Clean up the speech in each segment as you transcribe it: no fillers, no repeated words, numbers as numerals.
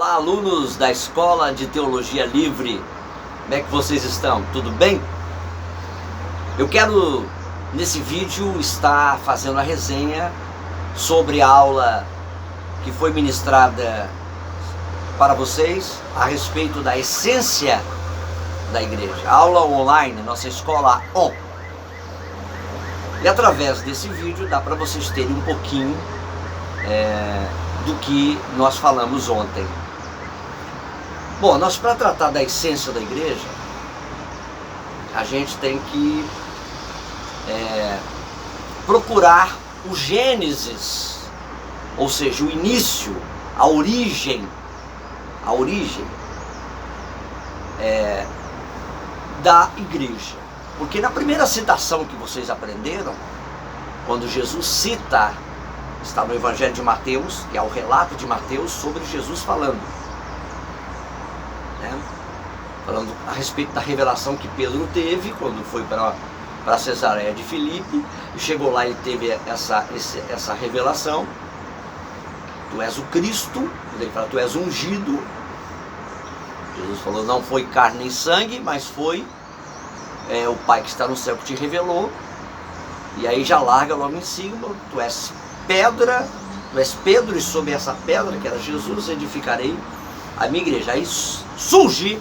Olá, alunos da Escola de Teologia Livre, como é que vocês estão? Tudo bem? Eu quero, nesse vídeo, estar fazendo a resenha sobre a aula que foi ministrada para vocês a respeito da essência da igreja. Aula online, nossa escola on. E através desse vídeo dá para vocês terem um pouquinho do que nós falamos ontem. Bom, nós, para tratar da essência da igreja, a gente tem que procurar o Gênesis, ou seja, o início, a origem da igreja. Porque na primeira citação que vocês aprenderam, quando Jesus cita, está no Evangelho de Mateus, que é o relato de Mateus sobre Jesus falando a respeito da revelação que Pedro teve quando foi para Cesareia de Filipe, e chegou lá e teve essa revelação: tu és o Cristo. Ele fala, tu és ungido. Jesus falou, não foi carne nem sangue, mas foi o Pai que está no céu que te revelou. E aí já larga logo em cima, tu és pedra, tu és Pedro, e sobre essa pedra, que era Jesus, edificarei a minha igreja. Aí surge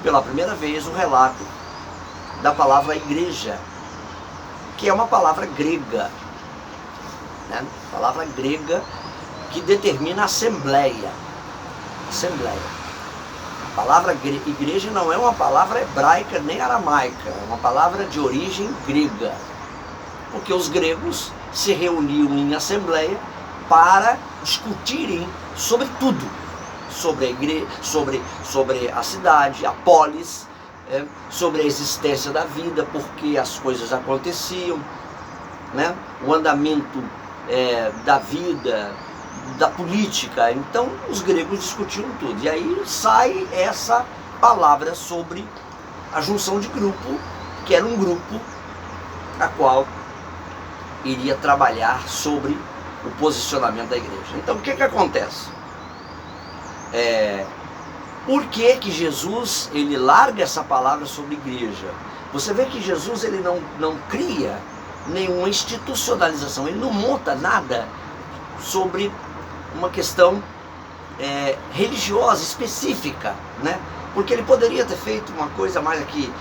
pela primeira vez o relato da palavra igreja, que é uma palavra grega, palavra grega que determina assembleia. A palavra igreja não é uma palavra hebraica nem aramaica, é uma palavra de origem grega, porque os gregos se reuniam em assembleia para discutirem sobre tudo, sobre a igreja, sobre a cidade, a polis, sobre a existência da vida, porque as coisas aconteciam, o andamento da vida, da política. Então os gregos discutiam tudo, e aí sai essa palavra sobre a junção de grupo, que era um grupo a qual iria trabalhar sobre o posicionamento da igreja. Então o que acontece? Por que Jesus ele larga essa palavra sobre igreja? Você vê que Jesus ele não cria nenhuma institucionalização, ele não monta nada sobre uma questão religiosa específica, porque ele poderia ter feito uma coisa mais aqui,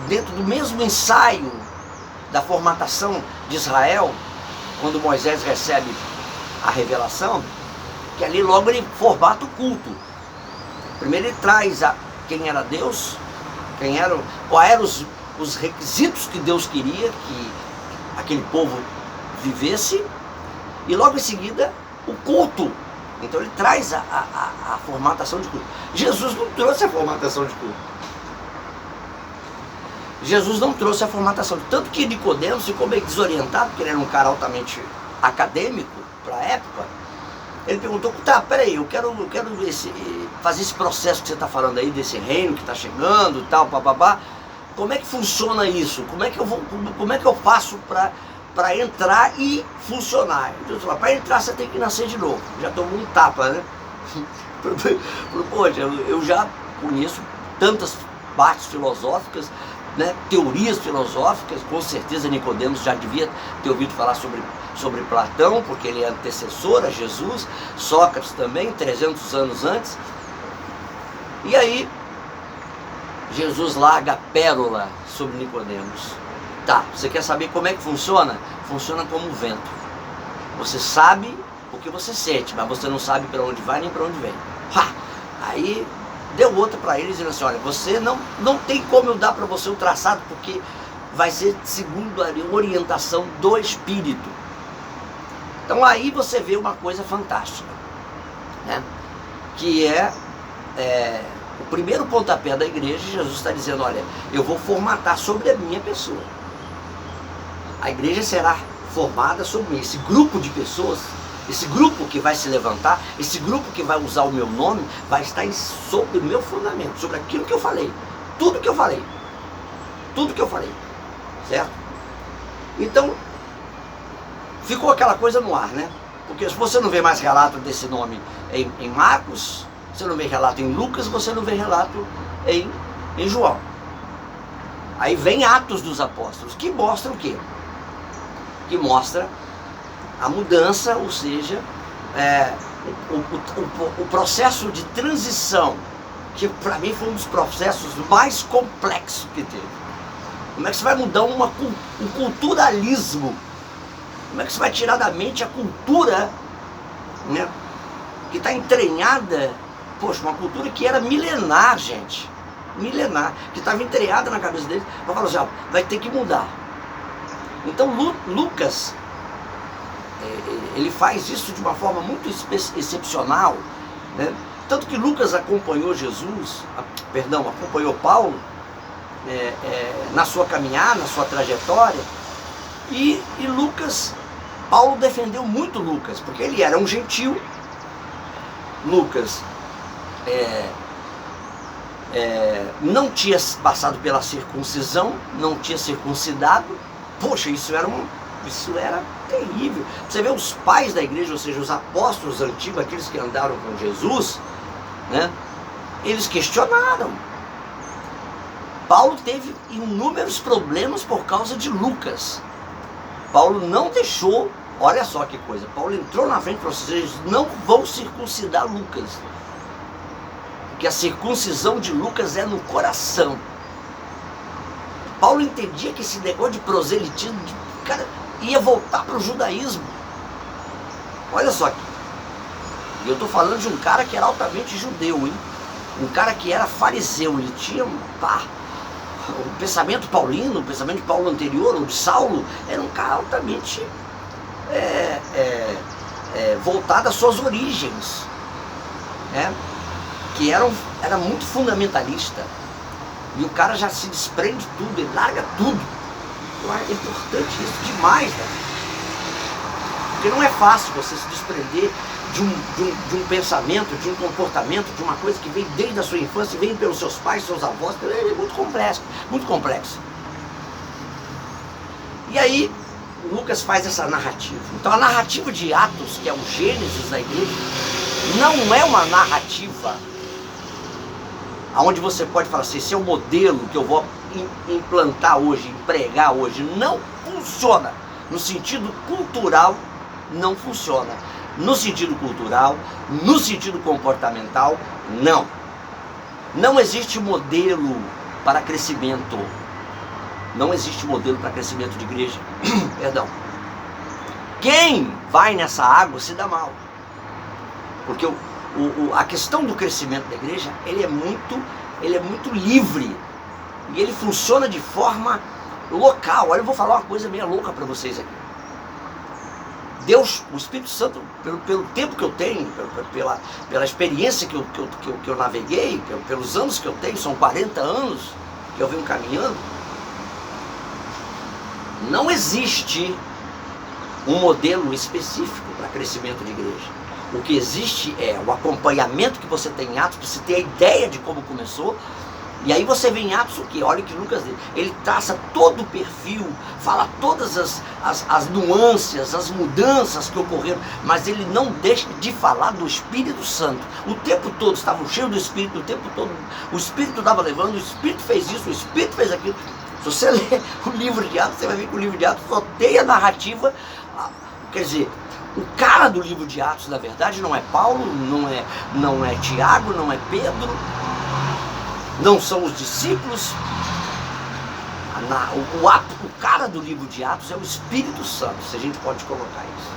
dentro do mesmo ensaio da formatação de Israel, quando Moisés recebe a revelação, que ali logo ele formata o culto. Primeiro ele traz quem era Deus, quais eram os requisitos que Deus queria que aquele povo vivesse, e logo em seguida o culto. Então ele traz a formatação de culto. Jesus não trouxe a formatação de culto. Jesus não trouxe a formatação. Tanto que Nicodemos ficou meio desorientado, porque ele era um cara altamente acadêmico para a época. Ele perguntou, peraí, eu quero fazer esse processo que você está falando aí, desse reino que está chegando e tal, papapá. Como é que funciona isso? Como é que eu faço para entrar e funcionar? Então, para entrar você tem que nascer de novo. Já tomou um tapa, Poxa, eu já conheço tantas partes filosóficas, teorias filosóficas. Com certeza Nicodemos já devia ter ouvido falar sobre Platão, porque ele é antecessor a Jesus. Sócrates também, 300 anos antes. E aí Jesus larga a pérola sobre Nicodemos. Você quer saber como é que funciona? Funciona como um vento. Você sabe o que você sente, mas você não sabe para onde vai nem para onde vem. Aí deu outra para eles, dizendo assim, olha, você não tem como eu dar para você o traçado, porque vai ser segundo a orientação do Espírito. Então aí você vê uma coisa fantástica, que o primeiro pontapé da igreja. Jesus está dizendo, olha, eu vou formatar sobre a minha pessoa. A igreja será formada sobre esse grupo de pessoas, esse grupo que vai se levantar, esse grupo que vai usar o meu nome, vai estar sobre o meu fundamento, sobre aquilo que eu falei, tudo que eu falei, certo? Então, ficou aquela coisa no ar, Porque você não vê mais relato desse nome em Marcos, você não vê relato em Lucas, você não vê relato em João. Aí vem Atos dos Apóstolos, que mostra o quê? Que mostra a mudança, ou seja, o processo de transição, que para mim foi um dos processos mais complexos que teve. Como é que você vai mudar um culturalismo? Como é que você vai tirar da mente a cultura, né, que está entranhada, poxa, uma cultura que era milenar, gente, milenar, que estava entranhada na cabeça deles, para falar assim, ó, vai ter que mudar. Então Lucas, ele faz isso de uma forma muito excepcional, né? Tanto que Lucas acompanhou acompanhou Paulo na sua caminhada, na sua trajetória, e Paulo defendeu muito Lucas, porque ele era um gentil. Lucas não tinha passado pela circuncisão, não tinha circuncidado. Poxa, isso era terrível. Você vê os pais da igreja, ou seja, os apóstolos antigos, aqueles que andaram com Jesus, né, eles questionaram. Paulo teve inúmeros problemas por causa de Lucas. Paulo não deixou, olha só que coisa, Paulo entrou na frente para vocês, não vão circuncidar Lucas, porque a circuncisão de Lucas é no coração. Paulo entendia que esse negócio de proselitismo, cara, ia voltar para o judaísmo. Olha só aqui, e eu estou falando de um cara que era altamente judeu, hein? Um cara que era fariseu, ele tinha o pensamento paulino, o pensamento de Paulo anterior, ou de Saulo, era um cara altamente voltado às suas origens, né? Que era muito fundamentalista. E o cara já se desprende de tudo, ele larga tudo. É importante isso demais, né? Porque não é fácil você se desprender de um pensamento, de um comportamento, de uma coisa que vem desde a sua infância, vem pelos seus pais, seus avós. É muito complexo, muito complexo. E aí Lucas faz essa narrativa. Então a narrativa de Atos, que é o Gênesis da igreja, não é uma narrativa onde você pode falar assim, esse é o modelo que eu vou implantar hoje, empregar hoje. Não funciona. No sentido cultural, não funciona. No sentido cultural, no sentido comportamental, não. Não existe modelo para crescimento. Não existe modelo para crescimento de igreja. Perdão. Quem vai nessa água se dá mal. Porque a questão do crescimento da igreja, ele é muito livre. E ele funciona de forma local. Olha, eu vou falar uma coisa meio louca para vocês aqui. Deus, o Espírito Santo, pelo tempo que eu tenho, pela experiência que eu naveguei, pelos anos que eu tenho, são 40 anos que eu venho caminhando, não existe um modelo específico para crescimento de igreja. O que existe é o acompanhamento que você tem em Atos, para você ter a ideia de como começou. E aí você vê em Atos o que? Olha que Lucas, ele traça todo o perfil, fala todas as nuances, as mudanças que ocorreram, mas ele não deixa de falar do Espírito Santo. O tempo todo estavam cheios do Espírito, o tempo todo o Espírito estava levando, o Espírito fez isso, o Espírito fez aquilo. Se você ler o livro de Atos, você vai ver que o livro de Atos só tem a narrativa, quer dizer, o cara do livro de Atos, na verdade, não é Paulo, não é Tiago, não é Pedro, não são os discípulos. O cara do livro de Atos é o Espírito Santo, se a gente pode colocar isso.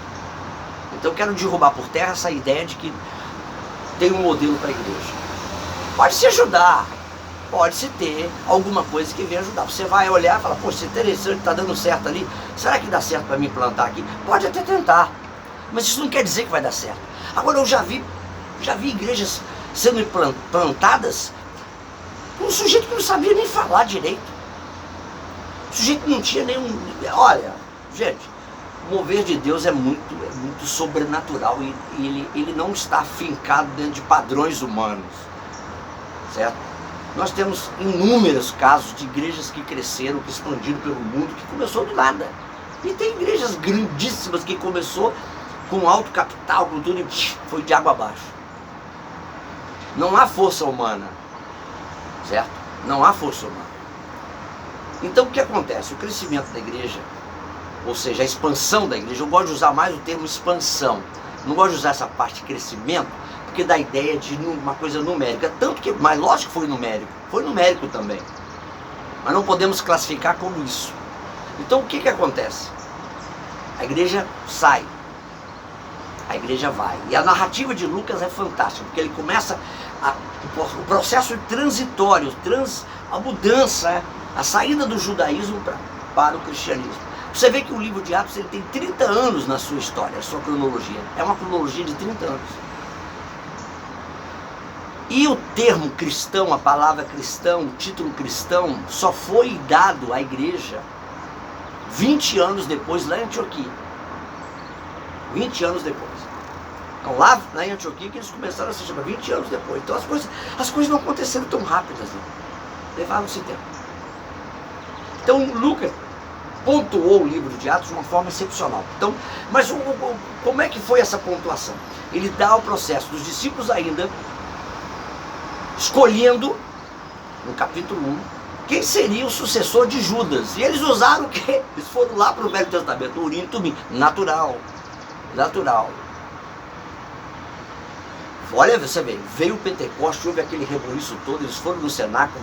Então eu quero derrubar por terra essa ideia de que tem um modelo para a igreja. Pode se ajudar, pode se ter alguma coisa que venha ajudar. Você vai olhar e falar, poxa, isso é interessante, está dando certo ali, será que dá certo para mim plantar aqui? Pode até tentar, mas isso não quer dizer que vai dar certo. Agora eu já vi igrejas sendo plantadas com um sujeito que não sabia nem falar direito. O sujeito não tinha nenhum... Olha, gente, o mover de Deus é muito sobrenatural e ele não está afincado dentro de padrões humanos, certo? Nós temos inúmeros casos de igrejas que cresceram, que expandiram pelo mundo, que começou do nada. E tem igrejas grandíssimas que começou com alto capital, com tudo, e foi de água abaixo. Não há força humana, certo? Não há força humana. Então o que acontece? O crescimento da igreja, ou seja, a expansão da igreja, eu gosto de usar mais o termo expansão. Não gosto de usar essa parte de crescimento, porque dá a ideia de uma coisa numérica. Tanto que, mas lógico que foi numérico também. Mas não podemos classificar como isso. Então o que acontece? A igreja sai, a igreja vai. E a narrativa de Lucas é fantástica, porque ele começa o processo transitório, a mudança, a saída do judaísmo para o cristianismo. Você vê que o livro de Atos ele tem 30 anos na sua história, a sua cronologia. É uma cronologia de 30 anos. E o termo cristão, a palavra cristão, o título cristão, só foi dado à igreja 20 anos depois, lá em Antioquia. 20 anos depois. Então lá em Antioquia que eles começaram a se chamar 20 anos depois. Então as coisas não aconteceram tão rápidas, não. Levaram-se tempo. Então Lucas pontuou o livro de Atos de uma forma excepcional. Então, mas como é que foi essa pontuação? Ele dá o processo dos discípulos ainda escolhendo, no capítulo 1, quem seria o sucessor de Judas. E eles usaram o quê? Eles foram lá para o Velho Testamento, Urim e Tumim. Natural. Olha, você vê, veio o Pentecoste, houve aquele rebuliço todo, eles foram no cenáculo,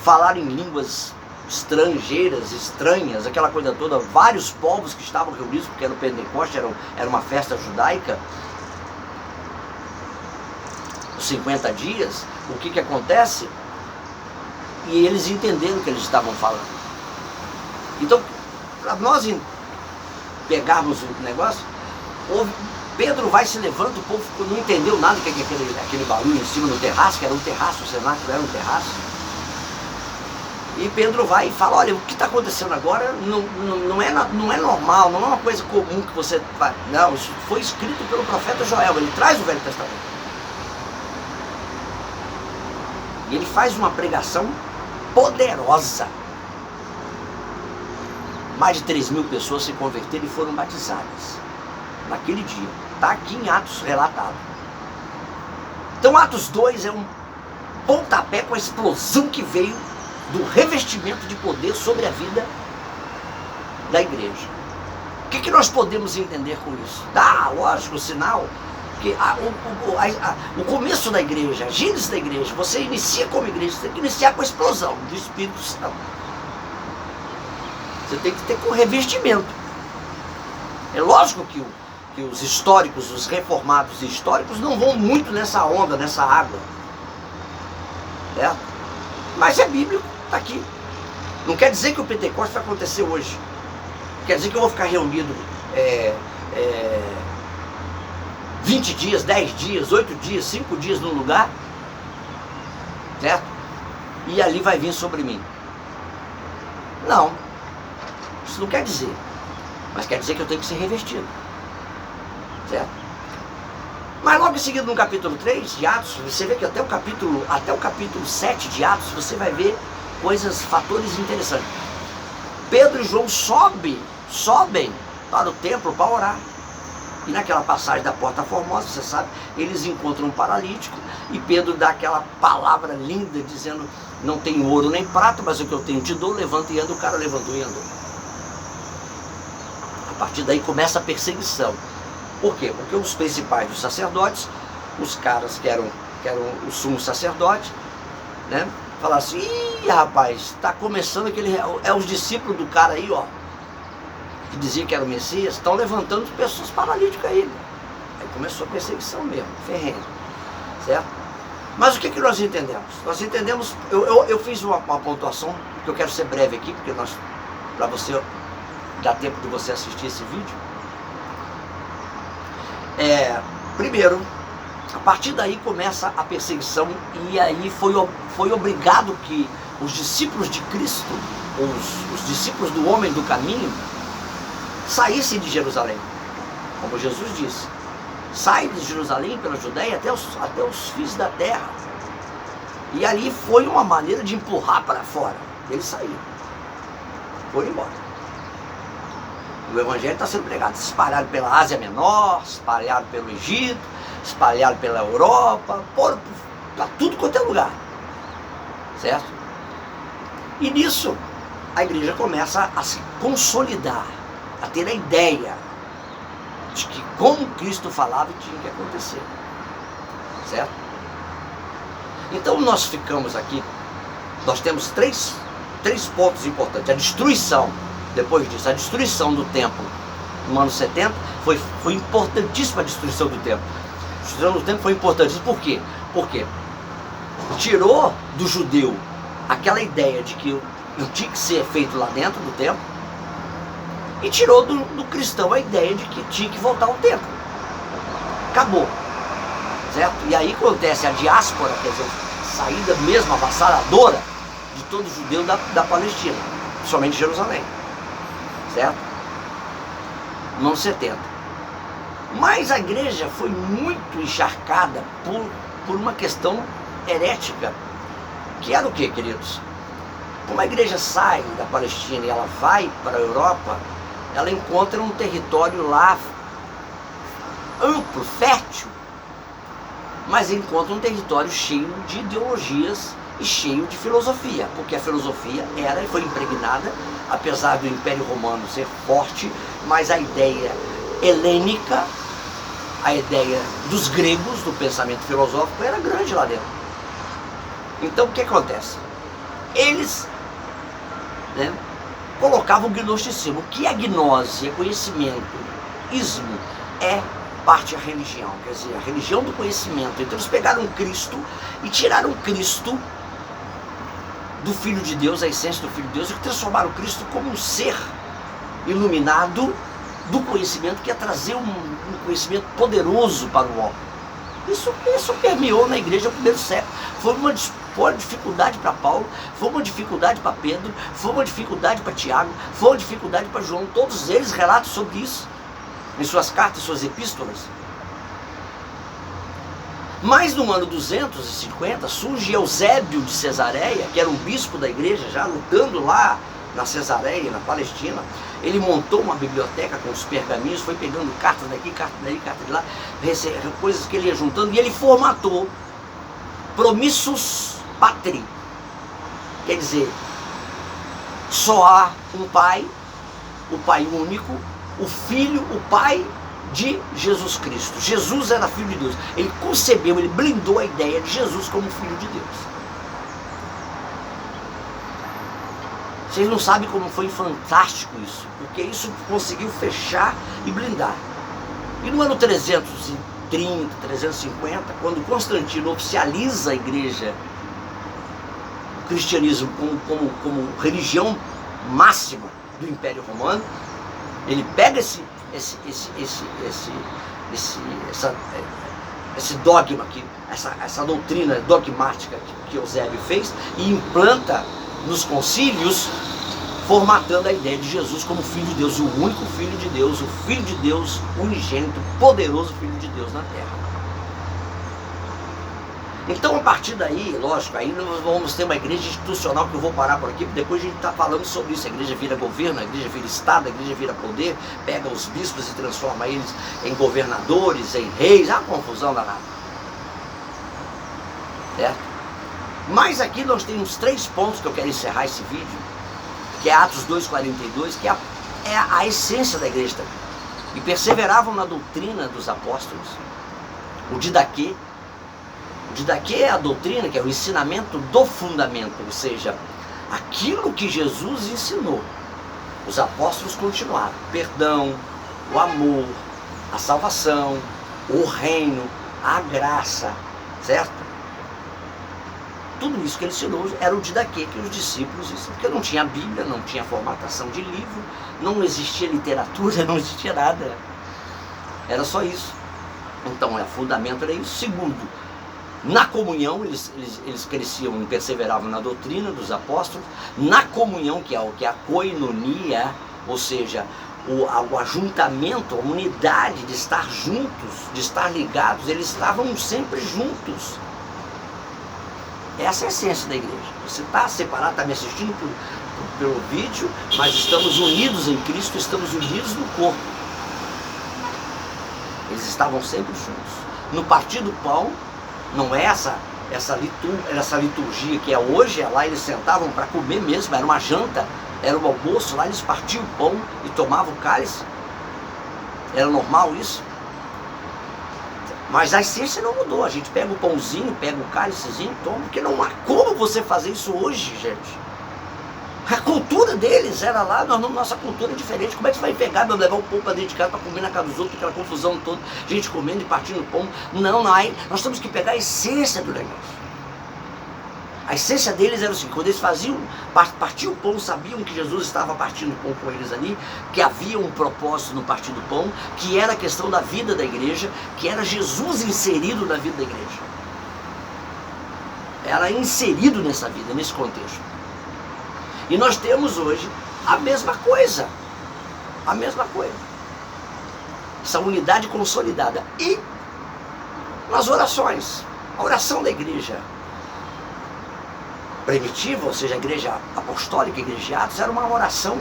falaram em línguas estrangeiras, estranhas, aquela coisa toda, vários povos que estavam reunidos, porque era o Pentecoste, era uma festa judaica, os 50 dias, o que acontece? E eles entenderam o que eles estavam falando. Então, para nós pegarmos o negócio, Pedro vai se levanta, o povo não entendeu nada que aquele barulho em cima do terraço, que era um terraço, o cenáculo era um terraço. E Pedro vai e fala, olha, o que está acontecendo agora não é normal, não é uma coisa comum que você vai. Não, isso foi escrito pelo profeta Joel, ele traz o Velho Testamento. E ele faz uma pregação poderosa. Mais de 3.000 pessoas se converteram e foram batizadas naquele dia. Está aqui em Atos relatado. Então Atos 2 é um pontapé com a explosão que veio do revestimento de poder sobre a vida da igreja. O que nós podemos entender com isso? Lógico, o sinal que o começo da igreja, a gênese da igreja, você inicia como igreja, você tem que iniciar com a explosão do Espírito Santo. Você tem que ter com revestimento. É lógico que os históricos, os reformados históricos não vão muito nessa onda, nessa água. Certo? Mas é bíblico, está aqui. Não quer dizer que o Pentecostes vai acontecer hoje. Quer dizer que eu vou ficar reunido 20 dias, 10 dias, 8 dias, 5 dias num lugar. Certo? E ali vai vir sobre mim. Não. Isso não quer dizer. Mas quer dizer que eu tenho que ser revestido. Certo? Mas logo em seguida no capítulo 3 de Atos, você vê que até o capítulo 7 de Atos, você vai ver fatores interessantes. Pedro e João sobem para o templo para orar. E naquela passagem da Porta Formosa, você sabe, eles encontram um paralítico e Pedro dá aquela palavra linda dizendo, não tenho ouro nem prata, mas o que eu tenho te dou, levanta e anda. O cara levantou e andou. A partir daí começa a perseguição. Por quê? Porque os principais dos sacerdotes, os caras que eram o sumo sacerdote, né, falaram assim, ih, rapaz, está começando os discípulos do cara aí, ó, que dizia que era o Messias, estão levantando pessoas paralíticas aí. Aí começou a perseguição mesmo, ferrenha, certo? Mas o que nós entendemos? Nós entendemos, eu fiz uma pontuação, que eu quero ser breve aqui, porque para você dar tempo de você assistir esse vídeo. Primeiro, a partir daí começa a perseguição, e aí foi obrigado que os discípulos de Cristo, os discípulos do homem do caminho, saíssem de Jerusalém. Como Jesus disse, sai de Jerusalém pela Judéia até os fins da terra. E ali foi uma maneira de empurrar para fora. Eles saíram, foram embora. O Evangelho está sendo pregado, espalhado pela Ásia Menor, espalhado pelo Egito, espalhado pela Europa, para tudo quanto é lugar. Certo? E nisso, a igreja começa a se consolidar, a ter a ideia de que como Cristo falava tinha que acontecer. Certo? Então nós ficamos aqui, nós temos três pontos importantes. A destruição, depois disso, a destruição do templo no ano 70 foi importantíssima. A destruição do templo. A destruição do templo foi importantíssima. Por quê? Porque tirou do judeu aquela ideia de que não tinha que ser feito lá dentro do templo, e tirou do cristão a ideia de que tinha que voltar ao templo. Acabou. Certo? E aí acontece a diáspora, quer dizer, a saída mesmo avassaladora de todo judeu da Palestina, somente Jerusalém. Certo? No ano 70. Mas a igreja foi muito encharcada por uma questão herética, que era o que, queridos? Como a igreja sai da Palestina e ela vai para a Europa, ela encontra um território lá amplo, fértil, mas encontra um território cheio de ideologias e cheio de filosofia, porque a filosofia era e foi impregnada, apesar do Império Romano ser forte, mas a ideia helênica, a ideia dos gregos, do pensamento filosófico, era grande lá dentro. Então o que acontece? Eles, né, colocavam o gnosticismo. O que é gnose? É conhecimento. Ismo é parte da religião, quer dizer, a religião do conhecimento. Então eles pegaram Cristo e tiraram Cristo do Filho de Deus, a essência do Filho de Deus, e transformaram Cristo como um ser iluminado do conhecimento, que ia trazer um conhecimento poderoso para o homem. Isso permeou na igreja no primeiro século. Foi uma dificuldade para Paulo, foi uma dificuldade para Pedro, foi uma dificuldade para Tiago, foi uma dificuldade para João. Todos eles relatam sobre isso em suas cartas, em suas epístolas. Mas no ano 250 surge Eusébio de Cesareia, que era um bispo da igreja, já lutando lá na Cesareia, na Palestina. Ele montou uma biblioteca com os pergaminhos, foi pegando cartas daqui, cartas daí, cartas de lá, coisas que ele ia juntando, e ele formatou Promissus Patri. Quer dizer, só há um Pai, o Pai único, o Filho, o Pai de Jesus Cristo. Jesus era Filho de Deus. Ele concebeu, ele blindou a ideia de Jesus como Filho de Deus. Vocês não sabem como foi fantástico isso, porque isso conseguiu fechar e blindar. E no ano 330, 350, quando Constantino oficializa a igreja, o cristianismo como religião máxima do Império Romano, ele pega esse dogma, essa doutrina dogmática que Eusébio fez, e implanta nos concílios, formatando a ideia de Jesus como Filho de Deus, o único Filho de Deus, o Filho de Deus unigênito, poderoso Filho de Deus na terra. Então, a partir daí, lógico, aí nós vamos ter uma igreja institucional, que eu vou parar por aqui, porque depois a gente está falando sobre isso. A igreja vira governo, a igreja vira Estado, a igreja vira poder, pega os bispos e transforma eles em governadores, em reis, é uma confusão danada. Certo? Mas aqui nós temos 3 pontos que eu quero encerrar esse vídeo, que é Atos 2,42, que é a essência da igreja também. E perseveravam na doutrina dos apóstolos, o didaquê. O didaquê é a doutrina, que é o ensinamento do fundamento, ou seja, aquilo que Jesus ensinou. Os apóstolos continuaram: perdão, o amor, a salvação, o reino, a graça, certo? Tudo isso que ele ensinou era o didaquê que os discípulos ensinaram, porque não tinha Bíblia, não tinha formatação de livro, não existia literatura, não existia nada. Era só isso. Então, o fundamento era isso. Segundo, na comunhão, eles cresciam e perseveravam na doutrina dos apóstolos. Na comunhão, que é a koinonia, ou seja, o ajuntamento, a unidade de estar juntos, de estar ligados, eles estavam sempre juntos. Essa é a essência da igreja. Você está separado, está me assistindo pelo vídeo, mas estamos unidos em Cristo, estamos unidos no corpo. Eles estavam sempre juntos. No partir do pão, não é essa liturgia que é hoje, é lá eles sentavam para comer mesmo, era uma janta, era um almoço, lá eles partiam o pão e tomavam o cálice. Era normal isso. Mas a essência não mudou. A gente pega o pãozinho, pega o cálicezinho, toma, porque não há como você fazer isso hoje, gente. A cultura deles era lá, nossa cultura é diferente. Como é que você vai pegar, levar o pão para dentro de casa para comer na casa dos outros, aquela confusão toda, gente comendo e partindo o pão? Não, nós temos que pegar a essência do negócio. A essência deles era assim, quando eles partiam o pão, sabiam que Jesus estava partindo o pão com eles ali, que havia um propósito no partir do pão, que era a questão da vida da igreja, que era Jesus inserido na vida da igreja. Era inserido nessa vida, nesse contexto. E nós temos hoje a mesma coisa. A mesma coisa. Essa unidade consolidada. E nas orações. A oração da igreja primitiva, ou seja, a igreja apostólica, a igreja de Atos, era uma oração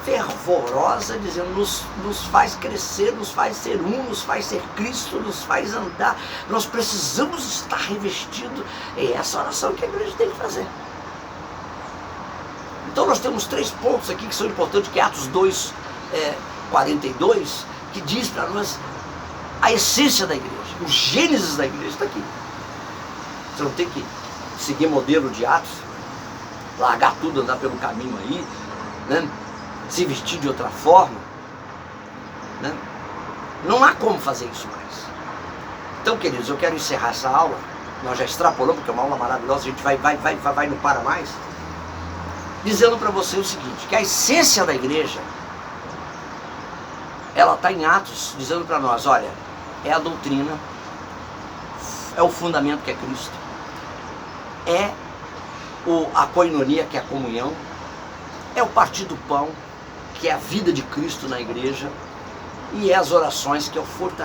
fervorosa, dizendo, nos faz crescer, nos faz ser um, nos faz ser Cristo, nos faz andar. Nós precisamos estar revestidos. É essa oração que a igreja tem que fazer. Então nós temos 3 pontos aqui que são importantes, que é Atos 2, 42, que diz para nós a essência da igreja, o gênesis da igreja está aqui. Você não tem que seguir modelo de Atos, largar tudo, andar pelo caminho aí, né? Se vestir de outra forma, né? Não há como fazer isso mais. Então, queridos, eu quero encerrar essa aula. Nós já extrapolamos, porque é uma aula maravilhosa, a gente vai não para mais, dizendo para você o seguinte, que a essência da igreja, ela está em Atos, dizendo para nós, olha, é a doutrina, é o fundamento que é Cristo, é a koinonia, que é a comunhão, é o partir do pão, que é a vida de Cristo na igreja, e é as orações, que é o fortalecimento